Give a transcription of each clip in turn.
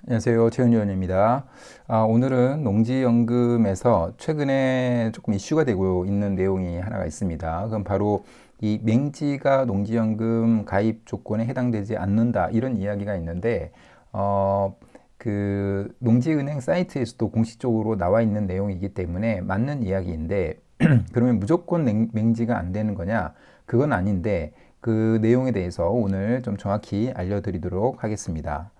안녕하세요. 최은현입니다. 오늘은 농지연금에서 최근에 조금 이슈가 되고 있는 내용이 하나가 있습니다. 그럼 바로 이 맹지가 농지연금 가입 조건에 해당되지 않는다 이런 이야기가 있는데 그 농지은행 사이트에서도 공식적으로 나와 있는 내용이기 때문에 맞는 이야기인데 그러면 무조건 맹지가 안 되는 거냐? 그건 아닌데 그 내용에 대해서 오늘 좀 정확히 알려드리도록 하겠습니다.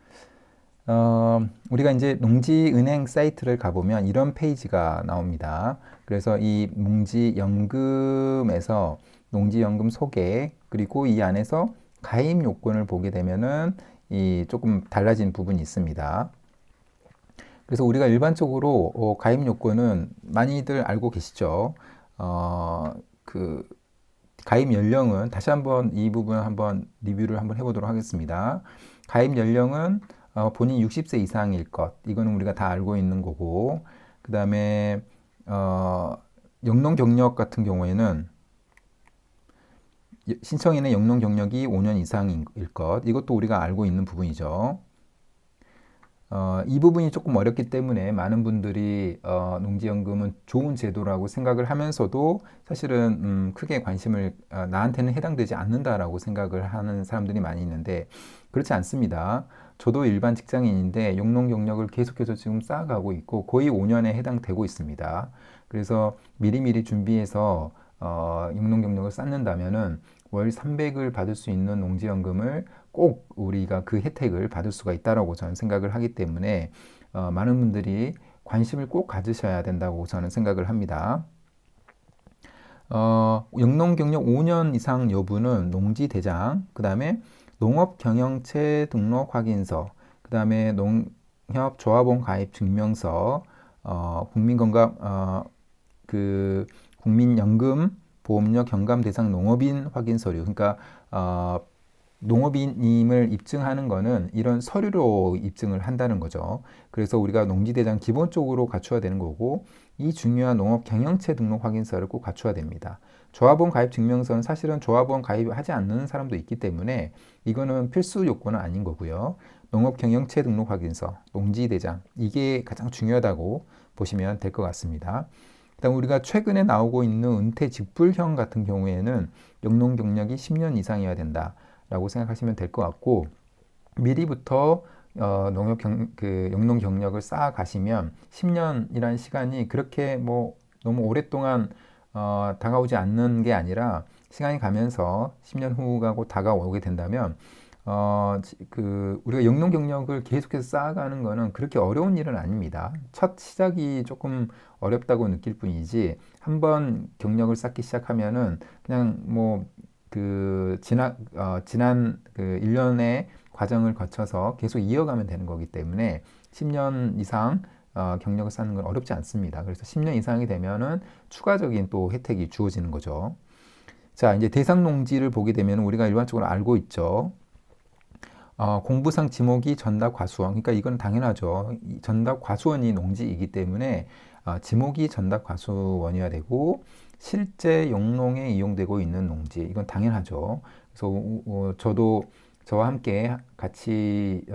우리가 이제 농지은행 사이트를 가보면 이런 페이지가 나옵니다. 그래서 이 농지연금에서 농지연금 소개, 그리고 이 안에서 가입 요건을 보게 되면은 이 조금 달라진 부분이 있습니다. 그래서 우리가 일반적으로 가입 요건은 많이들 알고 계시죠? 그 가입 연령은 다시 한번 이 부분 한번 리뷰를 한번 해보도록 하겠습니다. 가입 연령은 본인 60세 이상일 것. 이거는 우리가 다 알고 있는 거고, 그 다음에 영농 경력 같은 경우에는 신청인의 영농 경력이 5년 이상일 것. 이것도 우리가 알고 있는 부분이죠. 이 부분이 조금 어렵기 때문에 많은 분들이 농지연금은 좋은 제도라고 생각을 하면서도 사실은 크게 관심을 나한테는 해당되지 않는다라고 생각을 하는 사람들이 많이 있는데 그렇지 않습니다. 저도 일반 직장인인데 영농 경력을 계속해서 지금 쌓아가고 있고 거의 5년에 해당되고 있습니다. 그래서 미리미리 준비해서 영농 경력을 쌓는다면은 월 300을 받을 수 있는 농지연금을 꼭 우리가 그 혜택을 받을 수가 있다라고 저는 생각을 하기 때문에 많은 분들이 관심을 꼭 가지셔야 된다고 저는 생각을 합니다. 영농 경력 5년 이상 여부는 농지대장, 그 다음에 농업경영체 등록 확인서, 그 다음에 농협조합원 가입 증명서, 국민건강, 국민연금 보험료 경감 대상 농업인 확인 서류. 그러니까 농업인임을 입증하는 거는 이런 서류로 입증을 한다는 거죠. 그래서 우리가 농지대장 기본적으로 갖춰야 되는 거고 이 중요한 농업 경영체 등록 확인서를 꼭 갖춰야 됩니다. 조합원 가입 증명서는 사실은 조합원 가입하지 않는 사람도 있기 때문에 이거는 필수 요건은 아닌 거고요. 농업 경영체 등록 확인서, 농지대장 이게 가장 중요하다고 보시면 될 것 같습니다. 그다음 우리가 최근에 나오고 있는 은퇴 직불형 같은 경우에는 영농 경력이 10년 이상이어야 된다라고 생각하시면 될 것 같고 미리부터 영농 경력을 쌓아 가시면 10년이라는 시간이 그렇게 뭐 너무 오랫동안 다가오지 않는 게 아니라 시간이 가면서 10년 후가 곧 다가오게 된다면 우리가 영농 경력을 계속해서 쌓아가는 거는 그렇게 어려운 일은 아닙니다. 첫 시작이 조금 어렵다고 느낄 뿐이지, 한번 경력을 쌓기 시작하면은 그냥 뭐, 지난 그 1년의 과정을 거쳐서 계속 이어가면 되는 거기 때문에 10년 이상 경력을 쌓는 건 어렵지 않습니다. 그래서 10년 이상이 되면은 추가적인 또 혜택이 주어지는 거죠. 자, 이제 대상 농지를 보게 되면 우리가 일반적으로 알고 있죠. 공부상 지목이 전답 과수원. 그러니까 이건 당연하죠. 전답 과수원이 농지이기 때문에 지목이 전답 과수원이어야 되고 실제 영농에 이용되고 있는 농지. 이건 당연하죠. 그래서 저도 저와 함께 같이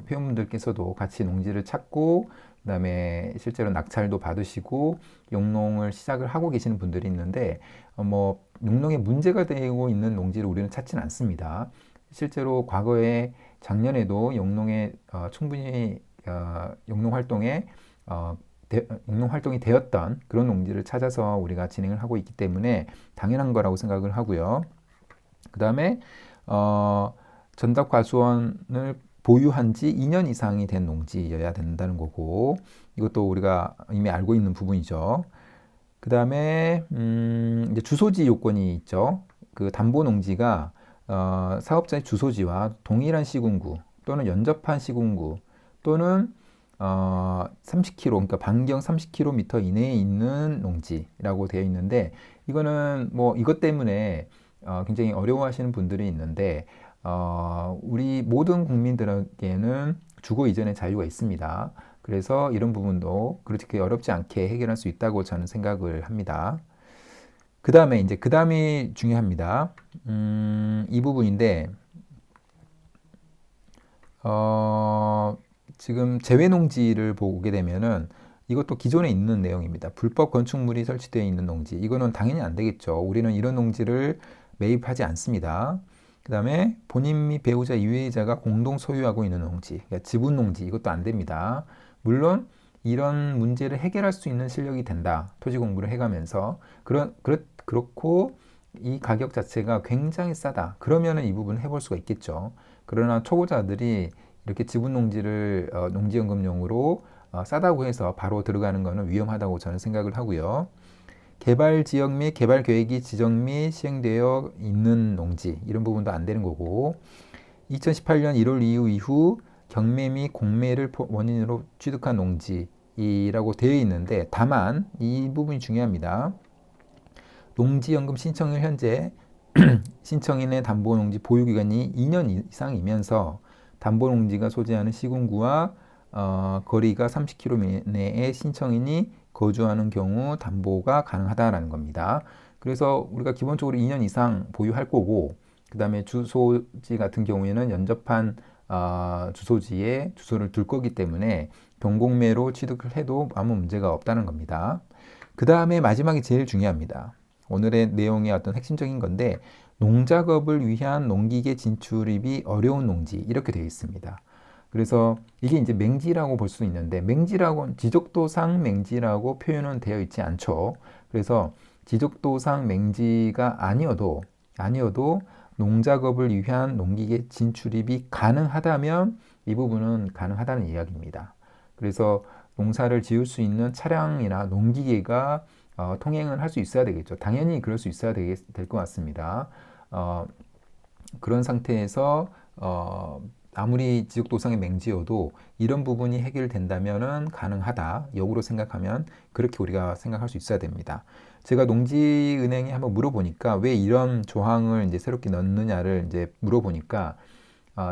회원분들께서도 같이 농지를 찾고 그다음에 실제로 낙찰도 받으시고 영농을 시작을 하고 계시는 분들이 있는데 뭐 영농에 문제가 되고 있는 농지를 우리는 찾지는 않습니다. 실제로 과거에 작년에도 영농에 충분히 영농 활동에 영농 활동이 되었던 그런 농지를 찾아서 우리가 진행을 하고 있기 때문에 당연한 거라고 생각을 하고요. 그 다음에 전답 과수원을 보유한 지 2년 이상이 된 농지여야 된다는 거고 이것도 우리가 이미 알고 있는 부분이죠. 그 다음에 이제 주소지 요건이 있죠. 그 담보 농지가 사업자의 주소지와 동일한 시군구 또는 연접한 시군구 또는 30km, 그러니까 반경 30km 이내에 있는 농지라고 되어 있는데 이거는 뭐 이것 때문에 굉장히 어려워하시는 분들이 있는데 우리 모든 국민들에게는 주거 이전의 자유가 있습니다. 그래서 이런 부분도 그렇게 어렵지 않게 해결할 수 있다고 저는 생각을 합니다. 그 다음에 이제 그 다음이 중요합니다. 이 부분인데 지금 재외농지를 보게 되면은 이것도 기존에 있는 내용입니다. 불법 건축물이 설치되어 있는 농지. 이거는 당연히 안 되겠죠. 우리는 이런 농지를 매입하지 않습니다. 그 다음에 본인 및 배우자 이외의자가 공동 소유하고 있는 농지, 그러니까 지분 농지, 이것도 안 됩니다. 물론 이런 문제를 해결할 수 있는 실력이 된다. 토지 공부를 해가면서. 그렇고 이 가격 자체가 굉장히 싸다. 그러면은 이 부분 해볼 수가 있겠죠. 그러나 초보자들이 이렇게 지분 농지를 농지연금용으로 싸다고 해서 바로 들어가는 것은 위험하다고 저는 생각을 하고요. 개발 지역 및 개발 계획이 지정 및 시행되어 있는 농지, 이런 부분도 안 되는 거고, 2018년 1월 이후 경매 및 공매를 원인으로 취득한 농지라고 되어 있는데, 다만 이 부분이 중요합니다. 농지연금 신청일 현재 신청인의 담보농지 보유기간이 2년 이상이면서 담보농지가 소재하는 시군구와 거리가 30km 내에 신청인이 거주하는 경우 담보가 가능하다라는 겁니다. 그래서 우리가 기본적으로 2년 이상 보유할 거고, 그 다음에 주소지 같은 경우에는 연접한 주소지에 주소를 둘 거기 때문에 경공매로 취득을 해도 아무 문제가 없다는 겁니다. 그 다음에 마지막이 제일 중요합니다. 오늘의 내용의 어떤 핵심적인 건데, 농작업을 위한 농기계 진출입이 어려운 농지, 이렇게 되어 있습니다. 그래서 이게 이제 맹지라고 볼 수 있는데, 맹지라고, 지적도상 맹지라고 표현은 되어 있지 않죠. 그래서 지적도상 맹지가 아니어도 농작업을 위한 농기계 진출입이 가능하다면 이 부분은 가능하다는 이야기입니다. 그래서 농사를 지을 수 있는 차량이나 농기계가 통행을 할 수 있어야 되겠죠. 당연히 그럴 수 있어야 될 것 같습니다. 그런 상태에서 아무리 지역도상의 맹지여도 이런 부분이 해결된다면은 가능하다. 역으로 생각하면 그렇게 우리가 생각할 수 있어야 됩니다. 제가 농지은행에 한번 물어보니까 왜 이런 조항을 이제 새롭게 넣느냐를 이제 물어보니까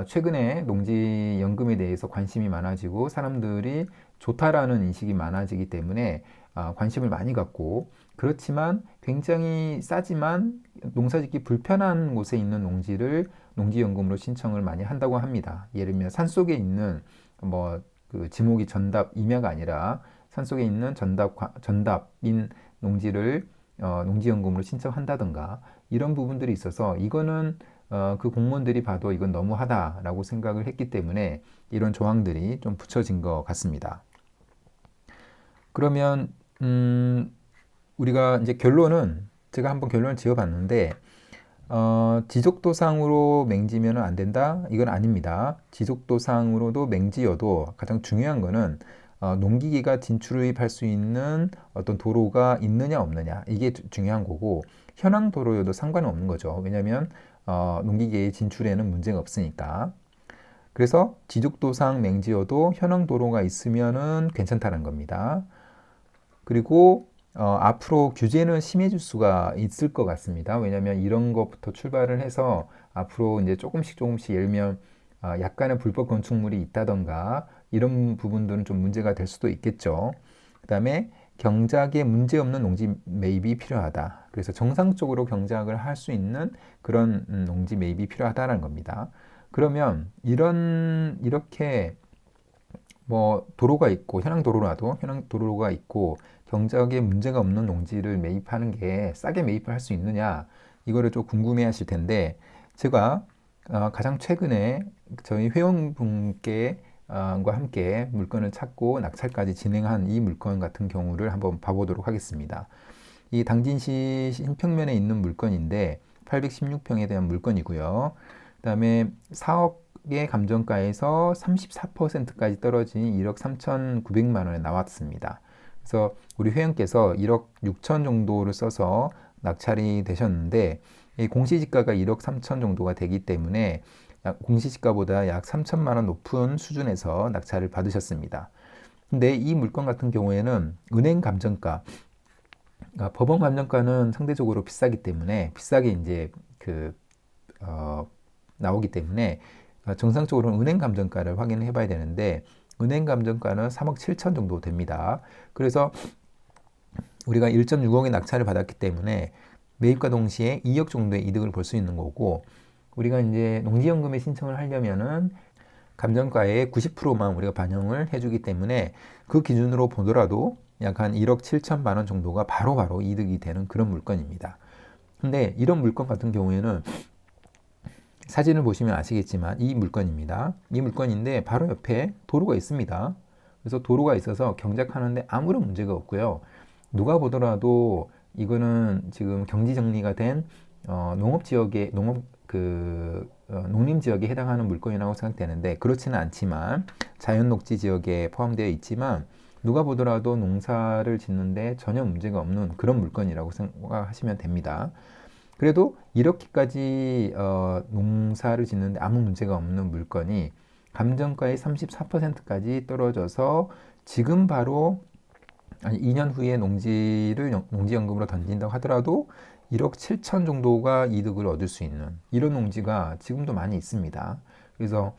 최근에 농지연금에 대해서 관심이 많아지고 사람들이 좋다라는 인식이 많아지기 때문에 관심을 많이 갖고, 그렇지만 굉장히 싸지만 농사짓기 불편한 곳에 있는 농지를 농지연금으로 신청을 많이 한다고 합니다. 예를 들면 산속에 있는 그 지목이 전답 임야가 아니라 산속에 있는 전답인 농지를 농지연금으로 신청한다든가 이런 부분들이 있어서, 이거는 그 공무원들이 봐도 이건 너무하다라고 생각을 했기 때문에 이런 조항들이 좀 붙여진 것 같습니다. 그러면 우리가 이제 제가 한번 결론을 지어봤는데, 지적도상으로 맹지면 안 된다? 이건 아닙니다. 지적도상으로도 맹지여도 가장 중요한 거는 농기계가 진출입할 수 있는 어떤 도로가 있느냐 없느냐, 이게 중요한 거고, 현황 도로여도 상관은 없는 거죠. 왜냐하면 농기계의 진출에는 문제가 없으니까. 그래서 지적도상 맹지여도 현황 도로가 있으면은 괜찮다는 겁니다. 그리고 앞으로 규제는 심해질 수가 있을 것 같습니다. 왜냐하면 이런 것부터 출발을 해서 앞으로 이제 조금씩 예를 들면 약간의 불법 건축물이 있다던가 이런 부분들은 좀 문제가 될 수도 있겠죠. 그 다음에 경작에 문제없는 농지 매입이 필요하다. 그래서 정상적으로 경작을 할 수 있는 그런 농지 매입이 필요하다는 겁니다. 그러면 이렇게 도로가 있고, 현황 도로가 있고 경작에 문제가 없는 농지를 매입하는 게 싸게 매입을 할 수 있느냐, 이거를 좀 궁금해 하실 텐데, 제가 가장 최근에 저희 회원분께 과 함께 물건을 찾고 낙찰까지 진행한 이 물건 같은 경우를 한번 봐보도록 하겠습니다. 이 당진시 신평면에 있는 물건인데 816평에 대한 물건이고요. 그 다음에 4억의 감정가에서 34%까지 떨어진 1억 3,900만 원에 나왔습니다. 그래서 우리 회원께서 1억 6천 정도를 써서 낙찰이 되셨는데, 이 공시지가가 1억 3천 정도가 되기 때문에 공시지가보다 약 3천만 원 높은 수준에서 낙찰을 받으셨습니다. 근데 이 물건 같은 경우에는 은행 감정가, 그러니까 법원 감정가는 상대적으로 비싸기 때문에 비싸게 이제 나오기 때문에 정상적으로는 은행 감정가를 확인해 봐야 되는데, 은행 감정가는 3억 7천 정도 됩니다. 그래서 우리가 1.6억의 낙찰을 받았기 때문에 매입과 동시에 2억 정도의 이득을 볼 수 있는 거고, 우리가 이제 농지연금에 신청을 하려면은 감정가의 90%만 우리가 반영을 해주기 때문에 그 기준으로 보더라도 약 한 1억 7천만 원 정도가 바로바로 이득이 되는 그런 물건입니다. 근데 이런 물건 같은 경우에는 사진을 보시면 아시겠지만 이 물건입니다. 이 물건인데 바로 옆에 도로가 있습니다. 그래서 도로가 있어서 경작하는데 아무런 문제가 없고요. 누가 보더라도 이거는 지금 경지 정리가 된 농업 지역의 농림 지역에 해당하는 물건이라고 생각되는데 그렇지는 않지만 자연 녹지 지역에 포함되어 있지만 누가 보더라도 농사를 짓는데 전혀 문제가 없는 그런 물건이라고 생각하시면 됩니다. 그래도 이렇게까지 농사를 짓는데 아무 문제가 없는 물건이 감정가의 34%까지 떨어져서 지금 바로 2년 후에 농지연금으로 던진다고 하더라도 1억 7천 정도가 이득을 얻을 수 있는 이런 농지가 지금도 많이 있습니다. 그래서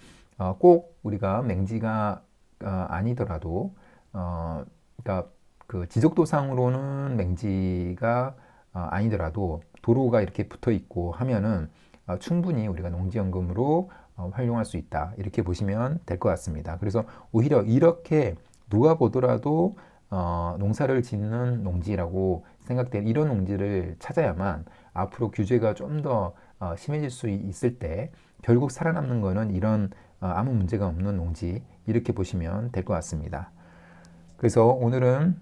꼭 우리가 맹지가 아니더라도 그러니까 그 지적도상으로는 맹지가 아니더라도 도로가 이렇게 붙어 있고 하면은 충분히 우리가 농지연금으로 활용할 수 있다 이렇게 보시면 될 것 같습니다. 그래서 오히려 이렇게 누가 보더라도 농사를 짓는 농지라고 생각되는 이런 농지를 찾아야만 앞으로 규제가 좀 더 심해질 수 있을 때 결국 살아남는 거는 이런 아무 문제가 없는 농지 이렇게 보시면 될 것 같습니다. 그래서 오늘은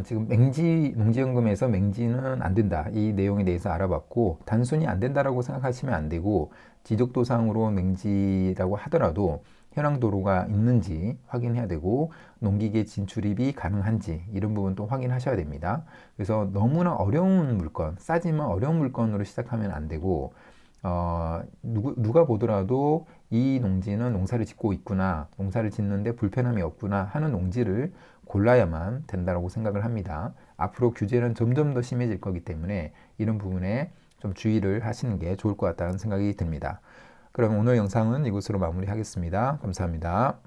지금 농지연금에서 맹지는 안 된다. 이 내용에 대해서 알아봤고, 단순히 안 된다라고 생각하시면 안 되고, 지적도상으로 맹지라고 하더라도 현황 도로가 있는지 확인해야 되고, 농기계 진출입이 가능한지 이런 부분도 확인하셔야 됩니다. 그래서 너무나 어려운 물건, 싸지만 어려운 물건으로 시작하면 안 되고, 누가 보더라도 이 농지는 농사를 짓고 있구나, 농사를 짓는데 불편함이 없구나 하는 농지를 골라야만 된다고 생각을 합니다. 앞으로 규제는 점점 더 심해질 거기 때문에 이런 부분에 좀 주의를 하시는 게 좋을 것 같다는 생각이 듭니다. 그럼 오늘 영상은 이것으로 마무리하겠습니다. 감사합니다.